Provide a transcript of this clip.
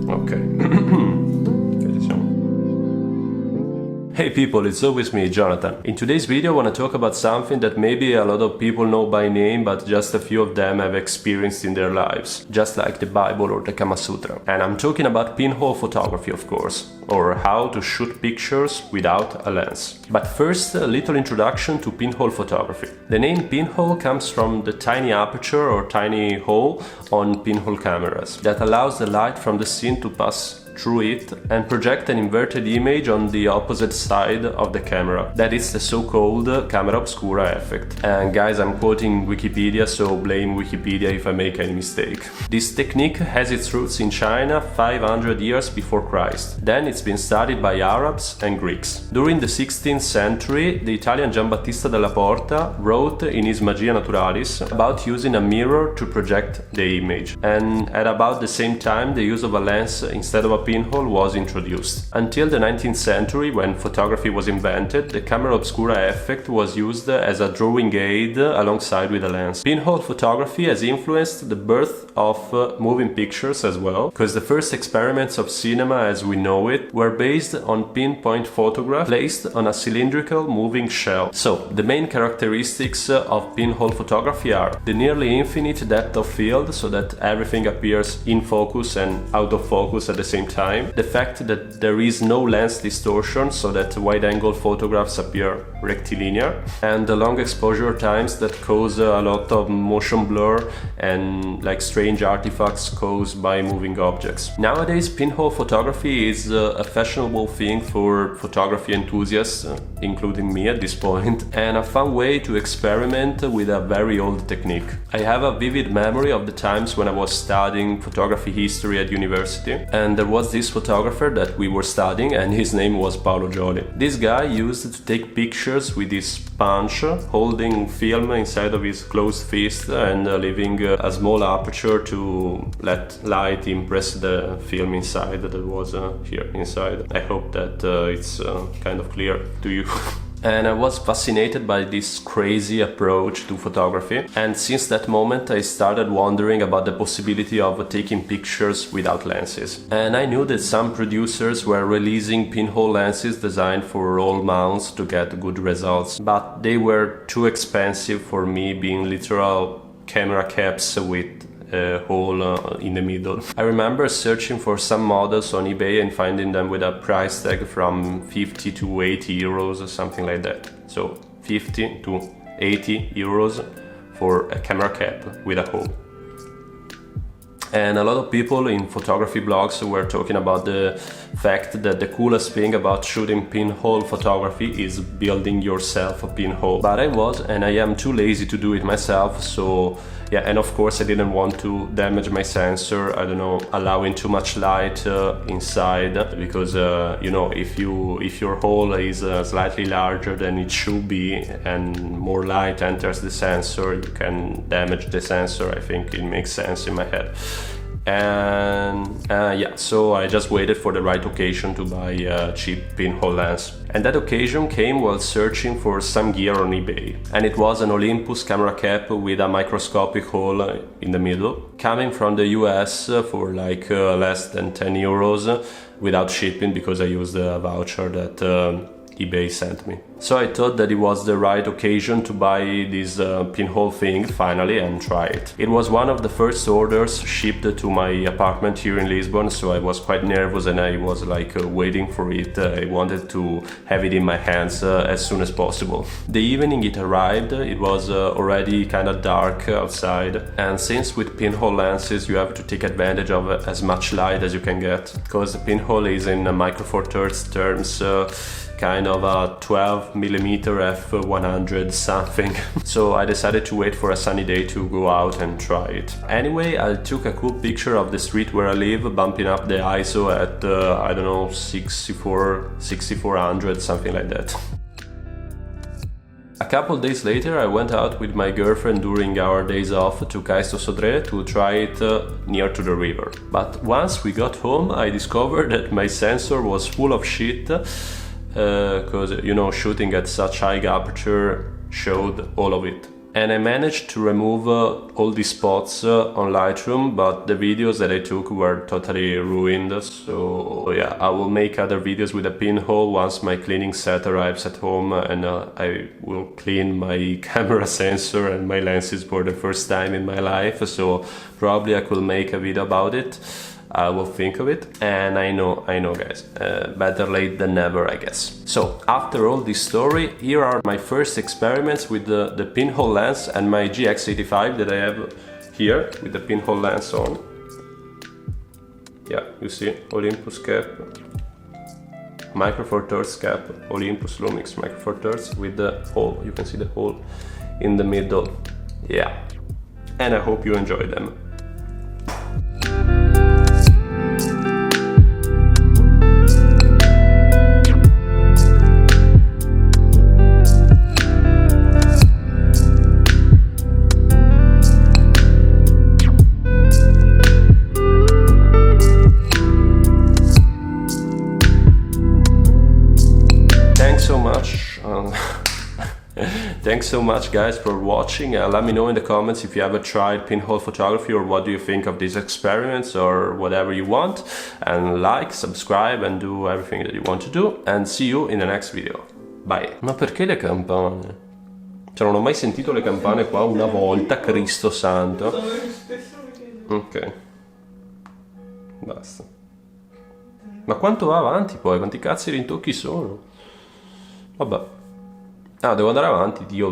Ok. Hey people, it's always me, Jonathan. In today's video I want to talk about something that maybe a lot of people know by name, but just a few of them have experienced in their lives, just like the Bible or the Kama Sutra. And I'm talking about pinhole photography, of course, or how to shoot pictures without a lens. But first, a little introduction to pinhole photography. The name pinhole comes from the tiny aperture or tiny hole on pinhole cameras that allows the light from the scene to pass through it and project an inverted image on the opposite side of the camera. That is the so-called camera obscura effect. And guys, I'm quoting Wikipedia, so blame Wikipedia if I make any mistake. This technique has its roots in China 500 years before Christ. Then it's been studied by Arabs and Greeks. During the 16th century, the Italian Giambattista della Porta wrote in his Magia Naturalis about using a mirror to project the image. And at about the same time, the use of a lens instead of a pinhole was introduced. Until the 19th century, when photography was invented, the camera obscura effect was used as a drawing aid alongside with a lens. Pinhole photography has influenced the birth of moving pictures as well, because the first experiments of cinema as we know it were based on pinpoint photograph placed on a cylindrical moving shell. So, the main characteristics of pinhole photography are the nearly infinite depth of field, so that everything appears in focus and out of focus at the same time. The fact that there is no lens distortion, so that wide-angle photographs appear rectilinear, and the long exposure times that cause a lot of motion blur and like strange artifacts caused by moving objects. Nowadays, pinhole photography is a fashionable thing for photography enthusiasts, including me at this point, and a fun way to experiment with a very old technique. I have a vivid memory of the times when I was studying photography history at university, and there was this photographer that we were studying, and his name was Paolo Gioli. This guy used to take pictures with his punch, holding film inside of his closed fist and leaving a small aperture to let light impress the film inside that was here inside. I hope that it's kind of clear to you. And I was fascinated by this crazy approach to photography, and since that moment I started wondering about the possibility of taking pictures without lenses. And I knew that some producers were releasing pinhole lenses designed for roll mounts to get good results, but they were too expensive for me, being literal camera caps with a hole in the middle. I remember searching for some models on eBay and finding them with a price tag from 50 to 80 euros or something like that. So 50 to 80 euros for a camera cap with a hole. And a lot of people in photography blogs were talking about the fact that the coolest thing about shooting pinhole photography is building yourself a pinhole. But I was, and I am, too lazy to do it myself, so yeah, and of course I didn't want to damage my sensor, I don't know, allowing too much light inside, because you know, if your hole is slightly larger than it should be and more light enters the sensor, you can damage the sensor. I think it makes sense in my head. And yeah, so I just waited for the right occasion to buy a cheap pinhole lens. And that occasion came while searching for some gear on eBay. And it was an Olympus camera cap with a microscopic hole in the middle, coming from the US for like less than 10 euros without shipping, because I used a voucher that eBay sent me. So I thought that it was the right occasion to buy this pinhole thing finally and try it. It was one of the first orders shipped to my apartment here in Lisbon, so I was quite nervous and I was like waiting for it. I wanted to have it in my hands as soon as possible. The evening it arrived, it was already kind of dark outside, and since with pinhole lenses you have to take advantage of as much light as you can get, because the pinhole is in microfourthirds terms kind of a 12mm f100 something. So I decided to wait for a sunny day to go out and try it. Anyway, I took a cool picture of the street where I live, bumping up the ISO at I don't know, 6400, something like that. A couple days later I went out with my girlfriend during our days off to Caisto Sodré to try it near to the river. But once we got home I discovered that my sensor was full of shit, because you know, shooting at such high aperture showed all of it. and I managed to remove all these spots on Lightroom, but the videos that I took were totally ruined. So yeah, I will make other videos with a pinhole once my cleaning set arrives at home, and I will clean my camera sensor and my lenses for the first time in my life. So probably I could make a video about it. I will think of it, and I know guys, better late than never, I guess. So after all this story, here are my first experiments with the pinhole lens and my GX85 that I have here with the pinhole lens on. Yeah, you see, Olympus cap, microfourthirds cap, Olympus lumix microfourthirds with the hole. You can see the hole in the middle. Yeah, and I hope you enjoy them. Thanks so much guys for watching. Let me know in the comments if you ever tried pinhole photography, or what do you think of these experiments, or whatever you want. And like, subscribe and do everything that you want to do, and see you in the next video. Bye. Ma perché le campane? Cioè, non ho mai sentito le campane qua una volta, Cristo santo. Ok. Basta. Ma quanto va avanti poi? Quanti cazzo di rintocchi sono? Vabbè. Ah, devo andare avanti, Dio.